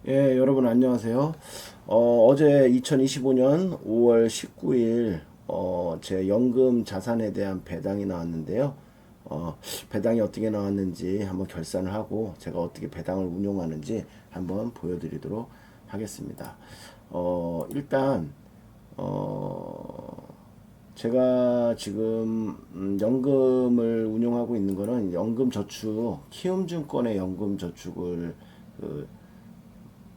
예, 여러분 안녕하세요. 어제 2025년 5월 19일 제 연금 자산에 대한 배당이 나왔는데요. 배당이 어떻게 나왔는지 한번 결산을 하고 제가 어떻게 배당을 운용하는지 한번 보여드리도록 하겠습니다. 일단 제가 지금 연금을 운용하고 있는 거는 연금저축, 키움증권의 연금저축을 그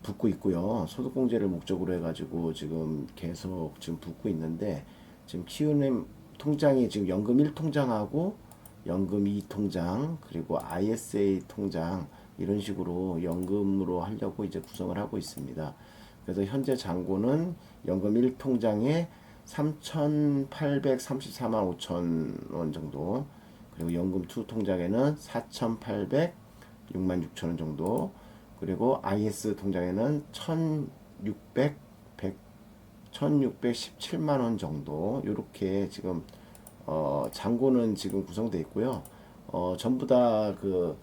붓고 있고요. 소득공제를 목적으로 해가지고 지금 계속 지금 붓고 있는데 지금 키우는 통장이 지금 연금 1통장하고 연금 2통장 그리고 ISA 통장 이런 식으로 연금으로 하려고 이제 구성을 하고 있습니다. 그래서 현재 잔고는 연금 1통장에 3,834만 5천 원 정도, 그리고 연금 2 통장에는 4,806만 6천 원 정도, 그리고 IS 통장에는 1,600, 1,617만 원 정도 이렇게 지금 잔고는 지금 구성되어 있고요. 전부 다그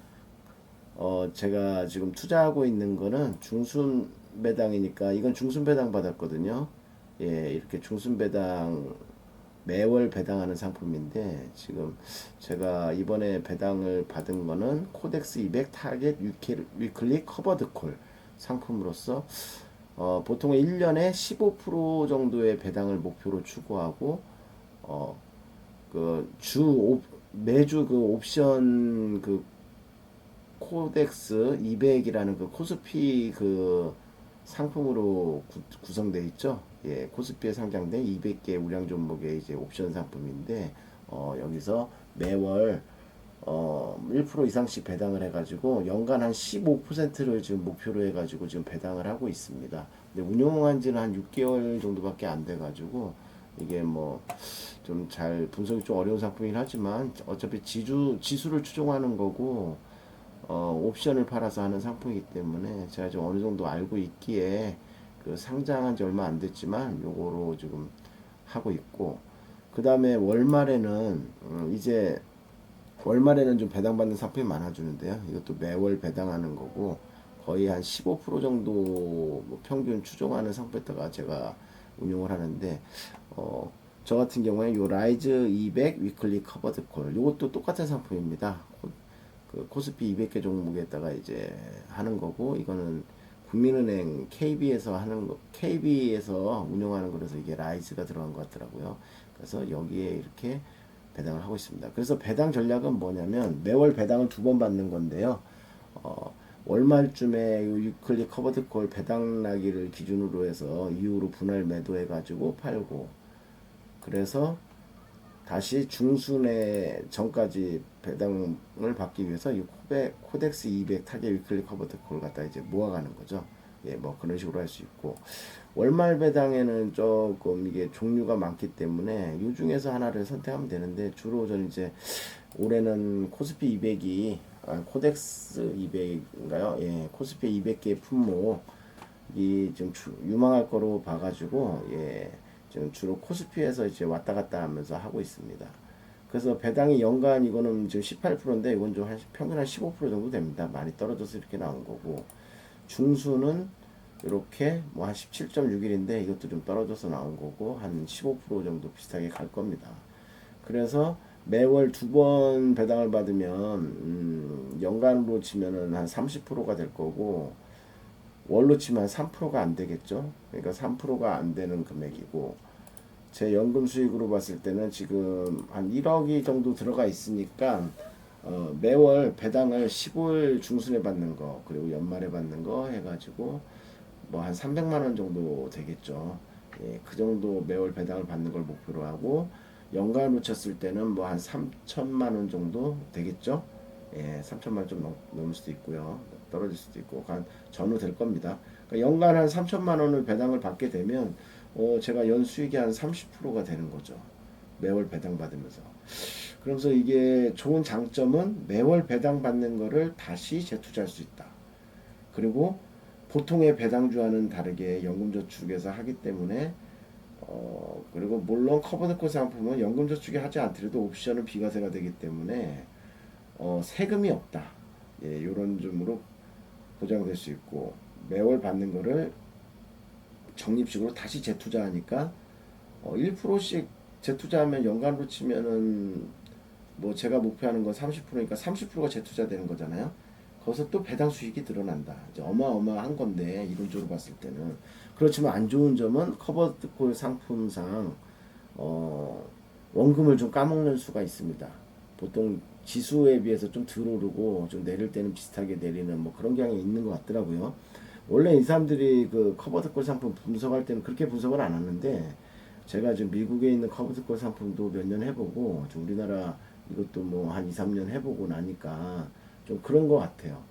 제가 지금 투자하고 있는 거는 중순 배당이니까 이건 중순 배당 받았거든요. 예, 이렇게 중순 배당 매월 배당하는 상품인데 지금 제가 이번에 배당을 받은 거는 코덱스 200 타겟 위클리 커버드 콜 상품으로서 보통 1년에 15% 정도의 배당을 목표로 추구하고 매주 그 옵션 그 코덱스 200이라는 그 코스피 그 상품으로 구성되어 있죠. 예, 코스피에 상장된 200개 우량 종목의 이제 옵션 상품인데 여기서 매월 1% 이상씩 배당을 해가지고 연간 한 15%를 지금 목표로 해가지고 지금 배당을 하고 있습니다. 근데 운용한 지는 한 6개월 정도밖에 안 돼가지고 이게 뭐 좀 잘 분석이 좀 어려운 상품이긴 하지만 어차피 지수를 추종하는 거고 옵션을 팔아서 하는 상품이기 때문에 제가 좀 어느 정도 알고 있기에 그 상장한 지 얼마 안 됐지만 요거로 지금 하고 있고, 그 다음에 월말에는 이제 월말에는 좀 배당받는 상품이 많아지는데요. 이것도 매월 배당하는 거고 거의 한 15% 정도 뭐 평균 추종하는 상품에다가 제가 운용을 하는데 어, 저 같은 경우에 요 라이즈 200 위클리 커버드 콜 요것도 똑같은 상품입니다. 그 코스피 200개 종목에다가 이제 하는 거고, 이거는 국민은행 KB에서 하는 거, KB에서 운영하는 거라서 이게 라이즈가 들어간 것 같더라고요. 그래서 여기에 이렇게 배당을 하고 있습니다. 그래서 배당 전략은 뭐냐면 매월 배당을 2번 받는 건데요. 월말쯤에 유클리 커버드 콜 배당 나기를 기준으로 해서 이후로 분할 매도해 가지고 팔고, 그래서 다시 중순에 전까지 배당을 받기 위해서 이 코덱스 200 타겟 위클리 커버드 콜 갖다 이제 모아가는 거죠. 예, 뭐 그런 식으로 할 수 있고, 월말 배당에는 조금 이게 종류가 많기 때문에 이 중에서 하나를 선택하면 되는데 주로 저는 이제 올해는 코스피 200이 코덱스 200인가요? 예, 코스피 200개 품목이 좀 유망할 거로 봐가지고 예, 지금 주로 코스피에서 이제 왔다 갔다 하면서 하고 있습니다. 그래서 배당이 연간 이거는 지금 18%인데 이건 좀 한 평균 한 15% 정도 됩니다. 많이 떨어져서 이렇게 나온 거고, 중수는 이렇게 뭐 한 17.6일인데 이것도 좀 떨어져서 나온 거고 한 15% 정도 비슷하게 갈 겁니다. 그래서 매월 2번 배당을 받으면 연간으로 치면은 한 30%가 될 거고 월로 치면 3%가 안 되겠죠. 그러니까 3%가 안 되는 금액이고, 제 연금 수익으로 봤을 때는 지금 한 1억이 정도 들어가 있으니까 매월 배당을 15일 중순에 받는 거 그리고 연말에 받는 거 해가지고 뭐 한 300만 원 정도 되겠죠. 예, 그 정도 매월 배당을 받는 걸 목표로 하고 연간으로 쳤을 때는 뭐 한 3천만 원 정도 되겠죠. 예, 3천만 원 좀 넘을 수도 있고요. 떨어질 수도 있고 한 전후 될 겁니다. 그러니까 연간 한 3천만 원을 배당을 받게 되면 제가 연수익이 한 30%가 되는 거죠. 매월 배당 받으면서. 그러면서 이게 좋은 장점은 매월 배당 받는 거를 다시 재투자할 수 있다. 그리고 보통의 배당주와는 다르게 연금저축에서 하기 때문에 그리고 물론 커버드코 상품은 연금저축이 하지 않더라도 옵션은 비과세가 되기 때문에 세금이 없다. 예, 이런 점으로 보장될 수 있고, 매월 받는 거를 적립식으로 다시 재투자하니까 1%씩 재투자하면 연간으로 치면은 뭐 제가 목표하는 건 30%니까 30%가 재투자되는 거잖아요. 거기서 또 배당 수익이 늘어난다. 이제 어마어마한 건데 이론적으로 봤을 때는 그렇지만 안 좋은 점은 커버드 콜 상품상 어, 원금을 좀 까먹는 수가 있습니다. 보통 지수에 비해서 좀 덜 오르고 좀 내릴 때는 비슷하게 내리는 뭐 그런 경향이 있는 것 같더라고요. 원래 이 사람들이 그 커버드콜 상품 분석할 때는 그렇게 분석을 안 하는데 제가 지금 미국에 있는 커버드콜 상품도 몇 년 해보고 좀 우리나라 이것도 뭐 한 2, 3년 해보고 나니까 좀 그런 것 같아요.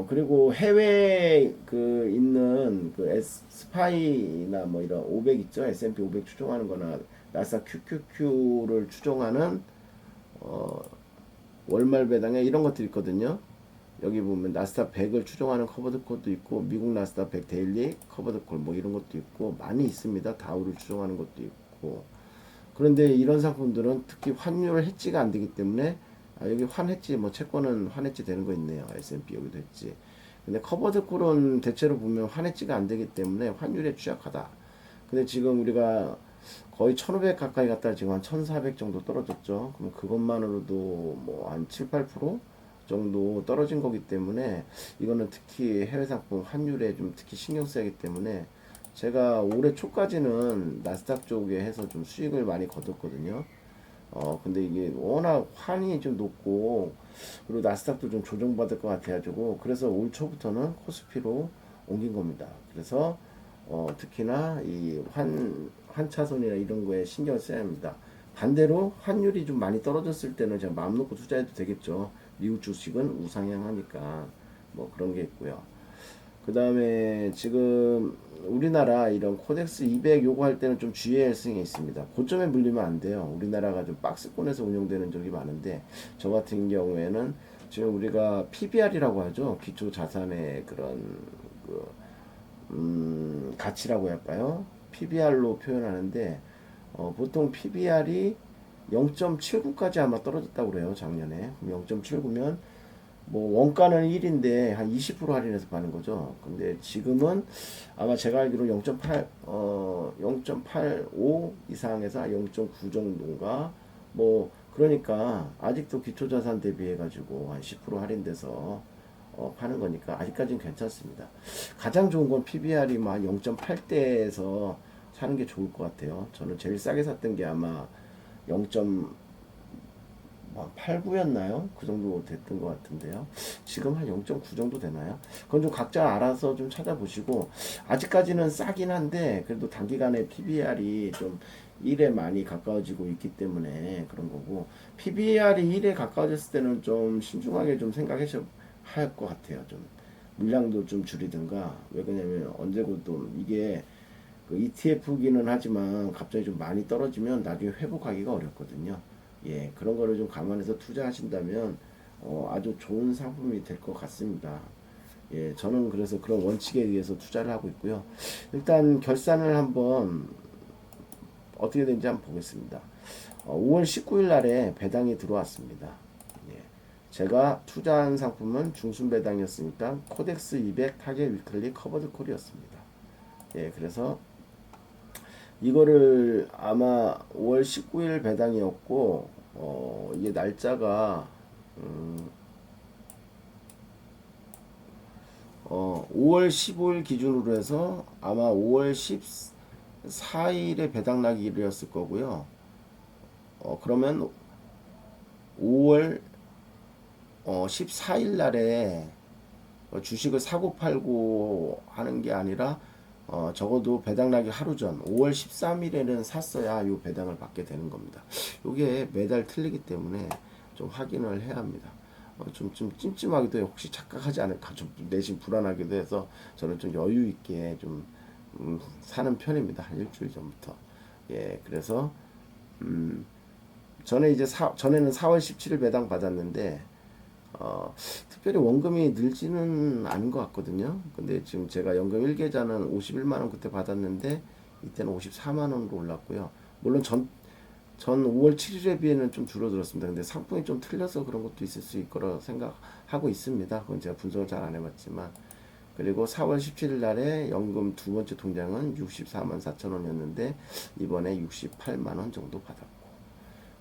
그리고 해외 그 있는 그 스파이나 뭐 이런 500 있죠. S&P 500 추종하는 거나 나스닥 QQQ를 추종하는 어 월말 배당에 이런 것들이 있거든요. 여기 보면 나스닥 100을 추종하는 커버드 콜도 있고 미국 나스닥 100 데일리 커버드 콜 뭐 이런 것도 있고 많이 있습니다. 다우를 추종하는 것도 있고. 그런데 이런 상품들은 특히 환율 해지가 안 되기 때문에 여기 환해지 뭐 채권은 환해지 되는 거 있네요. S&P 여기도 했지. 근데 커버드 콜은 대체로 보면 환해지가 안 되기 때문에 환율에 취약하다. 근데 지금 우리가 거의 1500 가까이 갔다 지금 한 1400 정도 떨어졌죠. 그럼 그것만으로도 뭐 한 7, 8% 정도 떨어진 거기 때문에 이거는 특히 해외 상품 환율에 좀 특히 신경 써야 하기 때문에 제가 올해 초까지는 나스닥 쪽에 해서 좀 수익을 많이 거뒀거든요. 근데 이게 워낙 환이 좀 높고, 그리고 나스닥도 좀 조정받을 것 같아가지고, 그래서 올 초부터는 코스피로 옮긴 겁니다. 그래서, 특히나 이 환차손이나 이런 거에 신경을 써야 합니다. 반대로 환율이 좀 많이 떨어졌을 때는 제가 마음 놓고 투자해도 되겠죠. 미국 주식은 우상향하니까, 뭐 그런 게 있고요. 그 다음에 지금 우리나라 이런 코덱스 200 요구할 때는 좀 주의해야 할 사항이 있습니다. 고점에 물리면 안 돼요. 우리나라가 좀 박스권에서 운영되는 적이 많은데 저 같은 경우에는 지금 우리가 PBR이라고 하죠. 기초 자산의 그런 그 가치라고 할까요? PBR로 표현하는데 보통 PBR이 0.79까지 아마 떨어졌다고 그래요. 작년에. 0.79면 뭐 원가는 1인데 한 20% 할인해서 파는 거죠. 근데 지금은 아마 제가 알기로 0.85 이상에서 0.9 정도인가 뭐 그러니까 아직도 기초자산 대비해 가지고 한 10% 할인돼서 파는 거니까 아직까지는 괜찮습니다. 가장 좋은 건 PBR이 막 0.8대에서 사는 게 좋을 것 같아요. 저는 제일 싸게 샀던 게 아마 0. 8구였나요? 그 정도 됐던 것 같은데요. 지금 한 0.9 정도 되나요? 그건 좀 각자 알아서 좀 찾아보시고, 아직까지는 싸긴 한데, 그래도 단기간에 PBR이 좀 1에 많이 가까워지고 있기 때문에 그런 거고, PBR이 1에 가까워졌을 때는 좀 신중하게 좀 생각하셔야 할 것 같아요. 좀 물량도 좀 줄이든가, 왜 그러냐면 언제고 또 이게 그 ETF기는 하지만 갑자기 좀 많이 떨어지면 나중에 회복하기가 어렵거든요. 예, 그런 거를 좀 감안해서 투자하신다면 아주 좋은 상품이 될 것 같습니다. 예, 저는 그래서 그런 원칙에 의해서 투자를 하고 있고요. 일단 결산을 한번 어떻게 되는지 한번 보겠습니다. 5월 19일 날에 배당이 들어왔습니다. 예, 제가 투자한 상품은 중순 배당이었으니까 코덱스 200 타겟 위클리 커버드 콜이었습니다. 예, 그래서 이거를 아마 5월 19일 배당이었고, 이게 날짜가, 5월 15일 기준으로 해서 아마 5월 14일에 배당 나기일이었을 거고요. 그러면 5월 14일 날에 주식을 사고 팔고 하는 게 아니라 적어도 배당 나기 하루 전 5월 13일에는 샀어야 요 배당을 받게 되는 겁니다. 요게 매달 틀리기 때문에 좀 확인을 해야 합니다. 좀 찜찜하기도 해요. 혹시 착각하지 않을까 좀 내심 불안하기도 해서 저는 좀 여유 있게 좀 사는 편입니다. 한 일주일 전부터. 예, 그래서 전에는 4월 17일 배당 받았는데 특별히 원금이 늘지는 않은 것 같거든요. 근데 지금 제가 연금 1계좌는 51만원 그때 받았는데 이때는 54만원으로 올랐고요. 물론 전 5월 7일에 비해는 좀 줄어들었습니다. 근데 상품이 좀 틀려서 그런 것도 있을 수 있을 거라 생각하고 있습니다. 그건 제가 분석을 잘 안 해봤지만 그리고 4월 17일 날에 연금 두 번째 통장은 64만 4천 원이었는데 이번에 68만 원 정도 받았고,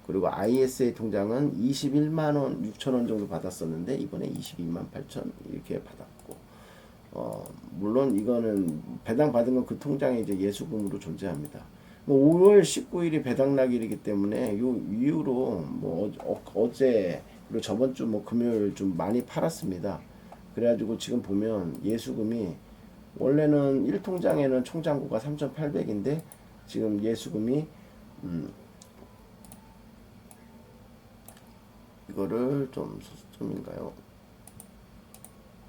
그리고 ISA 통장은 21만 원 6천 원 정도 받았었는데 이번에 22만 8천 이렇게 받았고, 물론 이거는 배당 받은 건 그 통장에 이제 예수금으로 존재합니다. 뭐 5월 19일이 배당 날이기 때문에 요 이후로 뭐 어제 그리고 저번 주 뭐 금요일 좀 많이 팔았습니다. 그래가지고 지금 보면 예수금이 원래는 1통장에는 총잔고가 3,800인데 지금 예수금이 이거를 좀 소수점인가요?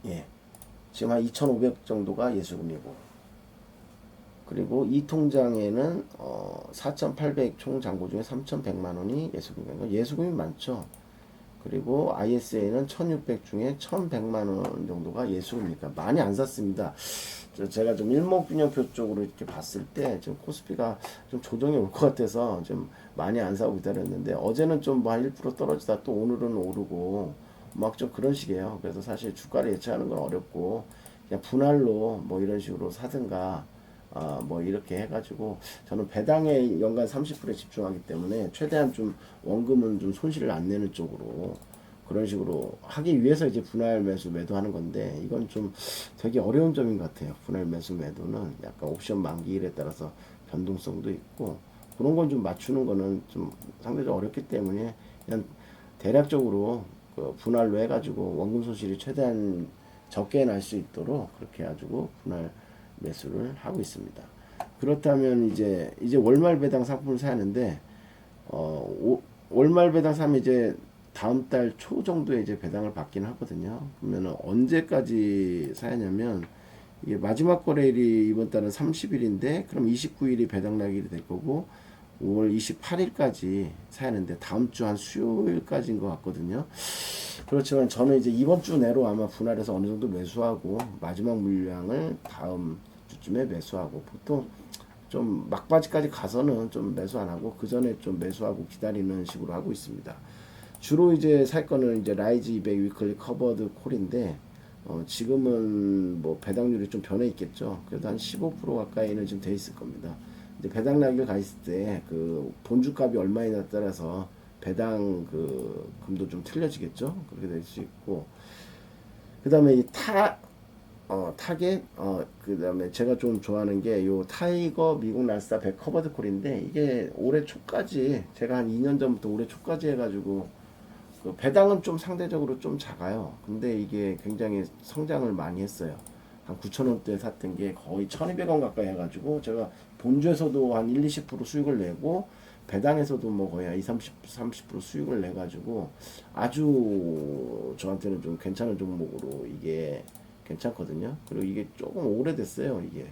예, 지금 한 2,500 정도가 예수금이고, 그리고 이 통장에는 4,800 총 잔고 중에 3,100만 원이 예수금이고, 예수금이 많죠. 그리고 ISA는 1,600 중에 1,100만 원 정도가 예수금이니까 많이 안 샀습니다. 제가 좀 일목균형표 쪽으로 이렇게 봤을 때 지금 코스피가 좀 조정이 올 것 같아서 좀 많이 안 사고 기다렸는데, 어제는 좀 뭐 한 1% 떨어지다 또 오늘은 오르고 막 좀 그런 식이에요. 그래서 사실 주가를 예측하는 건 어렵고 그냥 분할로 뭐 이런 식으로 사든가 뭐 이렇게 해가지고, 저는 배당에 연간 30%에 집중하기 때문에 최대한 좀 원금은 좀 손실을 안 내는 쪽으로 그런 식으로 하기 위해서 이제 분할 매수 매도하는 건데, 이건 좀 되게 어려운 점인 것 같아요. 분할 매수 매도는 약간 옵션 만기일에 따라서 변동성도 있고 그런 건 좀 맞추는 거는 좀 상대적으로 어렵기 때문에 그냥 대략적으로 그 분할로 해가지고 원금 손실이 최대한 적게 날 수 있도록 그렇게 해가지고 분할 매수를 하고 있습니다. 그렇다면 이제 월말 배당 상품을 사야 하는데, 월말 배당 사면 이제 다음 달 초 정도에 이제 배당을 받긴 하거든요. 그러면 언제까지 사야냐면, 이게 마지막 거래일이 이번 달은 30일인데 그럼 29일이 배당 날일이 될 거고 5월 28일까지 사야 하는데 다음 주 한 수요일까지인 것 같거든요. 그렇지만 저는 이제 이번 주 내로 아마 분할해서 어느 정도 매수하고 마지막 물량을 다음 주쯤에 매수하고, 보통 좀 막바지까지 가서는 좀 매수 안 하고 그 전에 좀 매수하고 기다리는 식으로 하고 있습니다. 주로 이제 살 거는 이제 라이즈 200 위클리 커버드 콜인데, 지금은 뭐 배당률이 좀 변해 있겠죠. 그래도 한 15% 가까이는 지금 돼 있을 겁니다. 이제 배당 날개 가 있을 때 그 본주값이 얼마이나 따라서 배당 그 금도 좀 틀려지겠죠. 그렇게 될 수 있고, 그 다음에 이 타겟, 그 다음에 제가 좀 좋아하는 게 요 타이거 미국 나스닥 100 커버드 콜인데, 이게 올해 초까지 제가 한 2년 전부터 올해 초까지 해가지고 그 배당은 좀 상대적으로 좀 작아요. 근데 이게 굉장히 성장을 많이 했어요. 한 9,000원대 샀던 게 거의 1,200원 가까이 해가지고 제가 본주에서도 한 1, 20% 수익을 내고 배당에서도 뭐 거의 한 20, 30% 수익을 내가지고 아주 저한테는 좀 괜찮은 종목으로 이게 괜찮거든요. 그리고 이게 조금 오래됐어요. 이게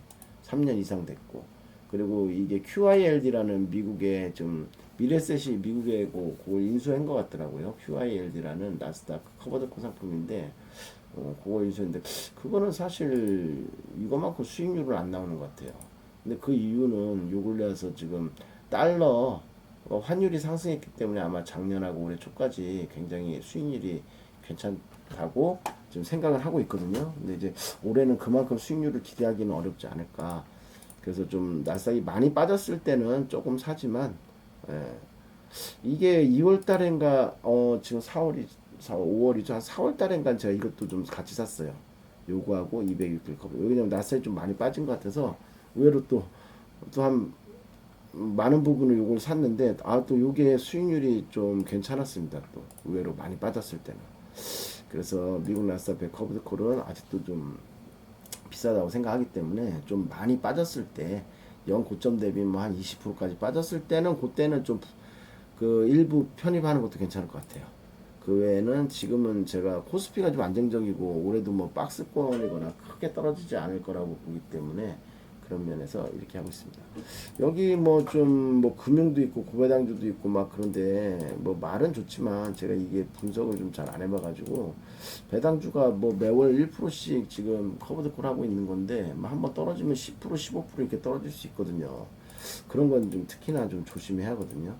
3년 이상 됐고, 그리고 이게 QILD라는 미국의 좀 미래셋이 미국에 그걸 인수한 것 같더라고요. QILD라는 나스닥 커버드코 상품인데, 그거 인수했는데 그거는 사실 이거만큼 수익률은 안 나오는 것 같아요. 근데 그 이유는 요 근래에서 지금 달러 환율이 상승했기 때문에 아마 작년하고 올해 초까지 굉장히 수익률이 괜찮다고 지금 생각을 하고 있거든요. 근데 이제 올해는 그만큼 수익률을 기대하기는 어렵지 않을까. 그래서 좀 나스닥이 많이 빠졌을 때는 조금 사지만, 예, 이게 2월 달인가 지금 4월이 5월이죠. 한 4월 달인가 제가 이것도 좀 같이 샀어요. 요거하고 206일 커버. 왜냐면 나스닥이 좀 많이 빠진 것 같아서 의외로 또 한 많은 부분을 요걸 샀는데, 또 요게 수익률이 좀 괜찮았습니다. 또 의외로 많이 빠졌을 때는. 그래서 미국 나스닥 100 커버드 콜은 아직도 좀 비싸다고 생각하기 때문에, 좀 많이 빠졌을 때 영 고점 대비 뭐 한 20%까지 빠졌을 때는 그때는 좀 그 일부 편입하는 것도 괜찮을 것 같아요. 그 외에는 지금은 제가 코스피가 좀 안정적이고 올해도 뭐 박스권이거나 크게 떨어지지 않을 거라고 보기 때문에 그런 면에서 이렇게 하고 있습니다. 여기 뭐 좀 뭐 금융도 있고 고배당주도 있고 막 그런데 뭐 말은 좋지만 제가 이게 분석을 좀 잘 안 해봐가지고, 배당주가 뭐 매월 1%씩 지금 커버드콜 하고 있는 건데 뭐 한번 떨어지면 10% 15% 이렇게 떨어질 수 있거든요. 그런 건 좀 특히나 좀 조심해야 하거든요.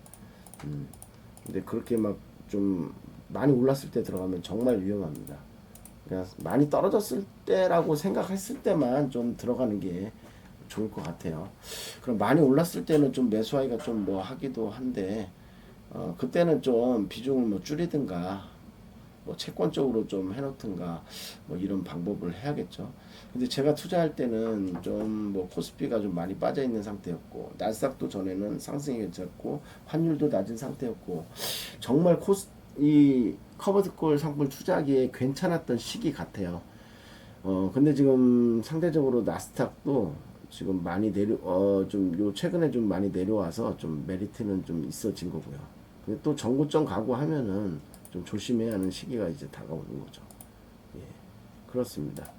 근데 그렇게 막 좀 많이 올랐을 때 들어가면 정말 위험합니다. 그러니까 많이 떨어졌을 때라고 생각했을 때만 좀 들어가는 게 좋을 것 같아요. 그럼 많이 올랐을 때는 좀 매수하기가 좀 뭐 하기도 한데 그때는 좀 비중을 뭐 줄이든가 뭐 채권적으로 좀 해놓든가 뭐 이런 방법을 해야겠죠. 근데 제가 투자할 때는 좀 뭐 코스피가 좀 많이 빠져 있는 상태였고 나스닥도 전에는 상승이 괜찮고 환율도 낮은 상태였고 정말 이 커버드콜 상품 투자하기에 괜찮았던 시기 같아요. 근데 지금 상대적으로 나스닥도 지금 많이 좀 요 최근에 좀 많이 내려와서 좀 메리트는 좀 있어진 거고요. 근데 또 정고점 가고 하면은 좀 조심해야 하는 시기가 이제 다가오는 거죠. 예, 그렇습니다.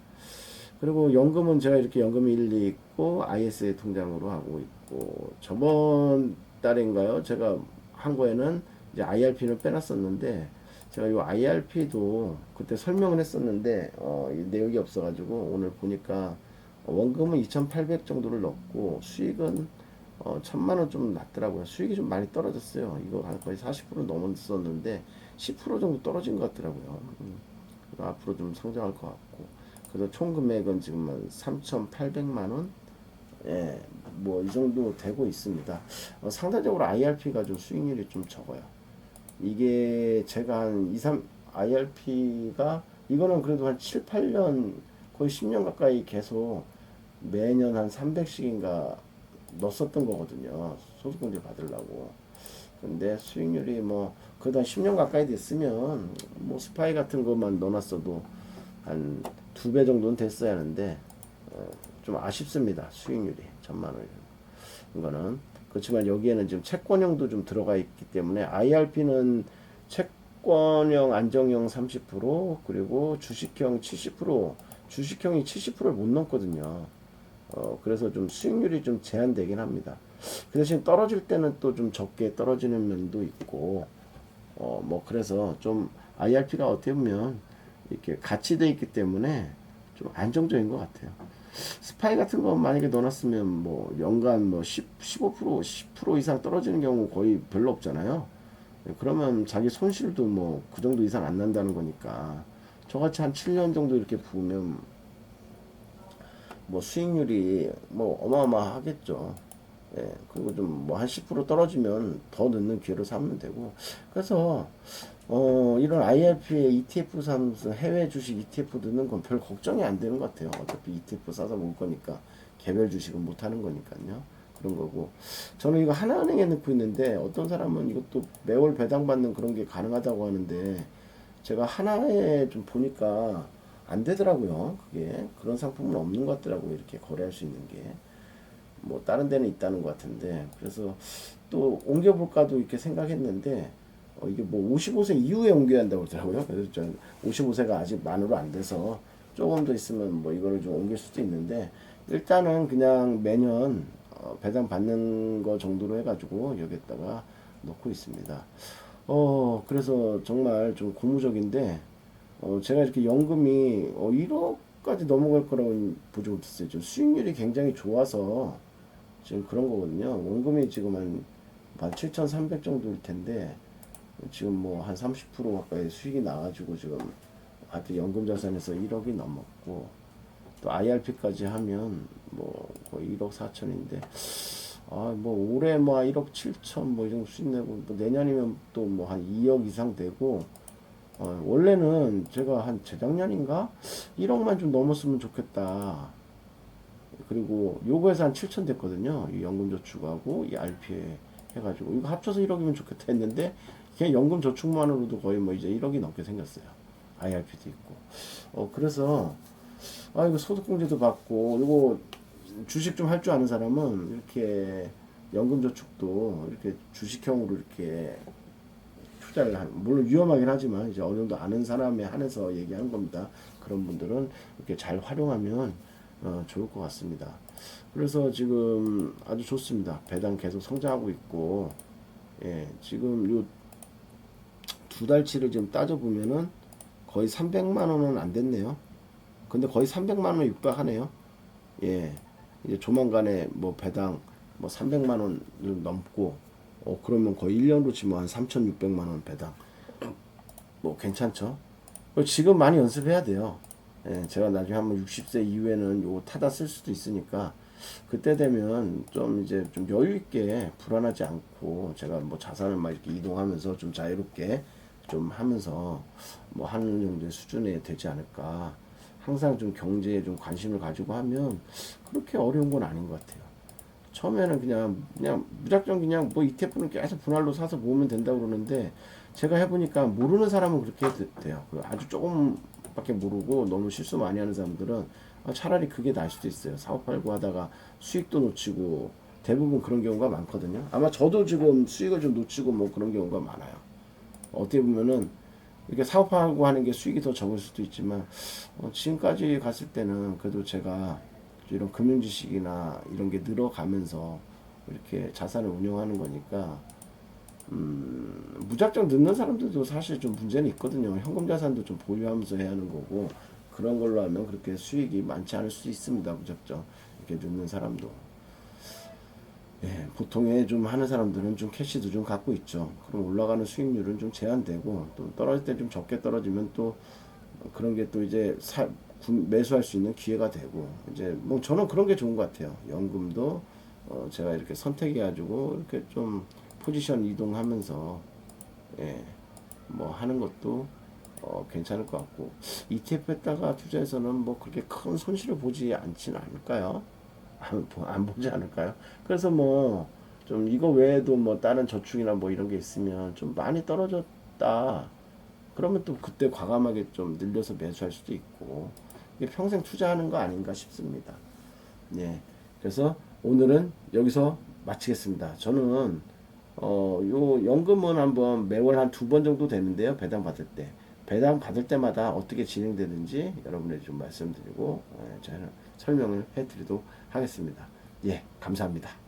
그리고 연금은 제가 이렇게 연금 일리 있고 ISA 통장으로 하고 있고 저번 달인가요? 제가 한 거에는 이제 IRP는 빼놨었는데 제가 이 IRP도 그때 설명을 했었는데 내역이 없어가지고 오늘 보니까 원금은 2,800 정도를 넣고 수익은 1,000만 원 좀 났더라고요. 수익이 좀 많이 떨어졌어요. 이거 한 거의 40% 넘었었는데 10% 정도 떨어진 것 같더라고요. 앞으로 좀 성장할 것 같고. 그래서 총 금액은 지금 한 3,800만 원? 예, 뭐 이 정도 되고 있습니다. 상대적으로 IRP가 좀 수익률이 좀 적어요. 이게 제가 한 2, 3, IRP가 이거는 그래도 한 7, 8년 거의 10년 가까이 계속 매년 한 300씩인가 넣었었던 거거든요. 소득공제 받으려고. 근데 수익률이 뭐 그래도 한 10년 가까이 됐으면 뭐 스파이 같은 것만 넣어놨어도 한 2배 정도는 됐어야 하는데 좀 아쉽습니다. 수익률이 1,000만 원. 이거는 그렇지만 여기에는 지금 채권형도 좀 들어가 있기 때문에 IRP는 채권형 안정형 30% 그리고 주식형 70% 주식형이 70%를 못 넘거든요. 그래서 좀 수익률이 좀 제한되긴 합니다. 그 대신 떨어질 때는 또 좀 적게 떨어지는 면도 있고, 뭐 그래서 좀 IRP가 어떻게 보면 이렇게 같이 돼 있기 때문에 좀 안정적인 것 같아요. 스파이 같은 거 만약에 넣어놨으면 뭐 연간 뭐 15% 10% 이상 떨어지는 경우 거의 별로 없잖아요. 그러면 자기 손실도 뭐 그 정도 이상 안 난다는 거니까 저같이 한 7년 정도 이렇게 부으면 뭐 수익률이 뭐 어마어마하겠죠. 예, 그리고 좀 뭐 한 10% 떨어지면 더 넣는 기회로 삼으면 되고. 그래서 이런 IRP에 ETF 사면서 해외 주식 ETF 넣는 건 별 걱정이 안 되는 것 같아요. 어차피 ETF 싸서 먹을 거니까 개별 주식은 못 하는 거니까요. 그런 거고. 저는 이거 하나은행에 넣고 있는데 어떤 사람은 이것도 매월 배당받는 그런 게 가능하다고 하는데 제가 하나에 좀 보니까 안 되더라고요. 그게 그런 상품은 없는 것 같더라고요. 이렇게 거래할 수 있는 게. 뭐 다른 데는 있다는 것 같은데 그래서 또 옮겨볼까도 이렇게 생각했는데 이게 뭐 55세 이후에 옮겨야 한다고 그러더라고요. 그래서 전 55세가 아직 만으로 안 돼서 조금 더 있으면 뭐 이거를 좀 옮길 수도 있는데 일단은 그냥 매년 배당 받는 거 정도로 해가지고 여기다가 넣고 있습니다. 그래서 정말 좀 고무적인데 제가 이렇게 연금이 1억까지 넘어갈 거라고 보지 못했어요. 좀 수익률이 굉장히 좋아서 지금 그런 거거든요. 원금이 지금 한 7,300 정도일 텐데 지금 뭐 한 30% 가까이 수익이 나가지고 지금 하여튼 연금 자산에서 1억이 넘었고 또 IRP까지 하면 뭐 거의 1억 4천인데 뭐 올해 뭐 1억 7천 뭐 이 정도 수익 내고 뭐 내년이면 또 뭐 한 2억 이상 되고 원래는 제가 한 재작년인가 1억만 좀 넘었으면 좋겠다. 그리고 요거에서 한 7천 됐거든요. 이 연금저축하고 이 RP에 해가지고 이거 합쳐서 1억이면 좋겠다 했는데 그냥 연금저축만으로도 거의 뭐 이제 1억이 넘게 생겼어요. IRP도 있고. 그래서 이거 소득공제도 받고 이거 주식 좀 할 줄 아는 사람은 이렇게 연금저축도 이렇게 주식형으로 이렇게 투자를 물론 위험하긴 하지만 이제 어느 정도 아는 사람에 한해서 얘기하는 겁니다. 그런 분들은 이렇게 잘 활용하면 좋을 것 같습니다. 그래서 지금 아주 좋습니다. 배당 계속 성장하고 있고, 예, 지금 요 2달치를 지금 따져보면은 거의 300만 원은 안 됐네요. 근데 거의 300만 원 육박하네요. 예, 이제 조만간에 뭐 배당 뭐 300만 원을 넘고, 그러면 거의 1년으로 치면 한 3,600만 원 배당. 뭐 괜찮죠? 지금 많이 연습해야 돼요. 예, 제가 나중에 한번 60세 이후에는 요거 타다 쓸 수도 있으니까 그때 되면 좀 이제 좀 여유 있게 불안하지 않고 제가 뭐 자산을 막 이렇게 이동하면서 좀 자유롭게 좀 하면서 뭐 하는 정도의 수준에 되지 않을까. 항상 좀 경제에 좀 관심을 가지고 하면 그렇게 어려운 건 아닌 것 같아요. 처음에는 그냥 무작정 그냥 뭐 ETF는 계속 분할로 사서 모으면 된다고 그러는데 제가 해보니까 모르는 사람은 그렇게 돼요. 그 아주 조금밖에 모르고 너무 실수 많이 하는 사람들은 차라리 그게 나을 수도 있어요. 사업하려고 하다가 수익도 놓치고 대부분 그런 경우가 많거든요. 아마 저도 지금 수익을 좀 놓치고 뭐 그런 경우가 많아요. 어떻게 보면은 이렇게 사업하고 하는 게 수익이 더 적을 수도 있지만 지금까지 갔을 때는 그래도 제가 이런 금융 지식이나 이런 게 늘어가면서 이렇게 자산을 운영하는 거니까 무작정 넣는 사람들도 사실 좀 문제는 있거든요. 현금 자산도 좀 보유하면서 해야 하는 거고 그런 걸로 하면 그렇게 수익이 많지 않을 수 있습니다. 무작정 이렇게 넣는 사람도. 예, 보통에 좀 하는 사람들은 좀 캐시도 좀 갖고 있죠. 그럼 올라가는 수익률은 좀 제한되고 또 떨어질 때 좀 적게 떨어지면 또 그런 게 또 이제 매수할 수 있는 기회가 되고 이제 뭐 저는 그런 게 좋은 것 같아요. 연금도 제가 이렇게 선택해가지고 이렇게 좀 포지션 이동하면서 예, 뭐 하는 것도 괜찮을 것 같고 ETF에다가 투자해서는 뭐 그렇게 큰 손실을 보지 않지는 않을까요? 안 보지 않을까요? 그래서 뭐 좀 이거 외에도 뭐 다른 저축이나 뭐 이런 게 있으면 좀 많이 떨어졌다. 그러면 또 그때 과감하게 좀 늘려서 매수할 수도 있고 이게 평생 투자하는 거 아닌가 싶습니다. 예. 그래서 오늘은 여기서 마치겠습니다. 저는 요 연금은 한번 매월 한 두 번 정도 되는데요. 배당 받을 때. 배당 받을 때마다 어떻게 진행되는지 여러분에게 좀 말씀드리고 저는 설명을 해드리도록 하겠습니다. 예, 감사합니다.